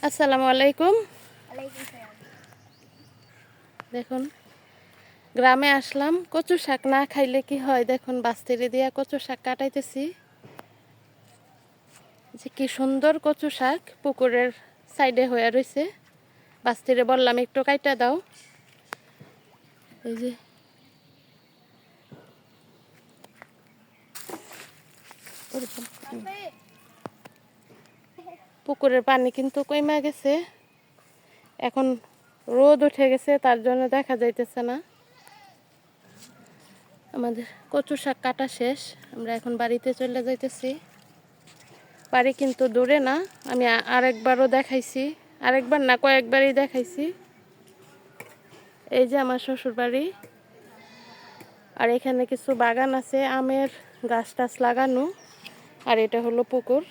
আসসালামু আলাইকুম। দেখুন গ্রামে আসলাম, কচু শাক না খাইলে কি হয়। দেখুন বাস্তিরে দিয়া কচু শাক কাটাইতেছি। যে কি সুন্দর কচু শাক পুকুরের সাইডে হয়ে রয়েছে। বাস্তিরে বললাম একটু কাইটা দাও। এই যে পুকুরের পানি কিন্তু কমে গেছে, এখন রোদ উঠে গেছে, তার জন্য দেখা যাইতেছে না। আমাদের কচু শাক কাটা শেষ, আমরা এখন বাড়িতে চলে যাইতেছি। বাড়ি কিন্তু দূরে না, আমি আরেকবারও দেখাইছি, আরেকবার না কয়েকবারই দেখাইছি। এই যে আমার শ্বশুর বাড়ি, আর এখানে কিছু বাগান আছে, আমের গাছ টাছ লাগানো, আর এটা হলো পুকুর।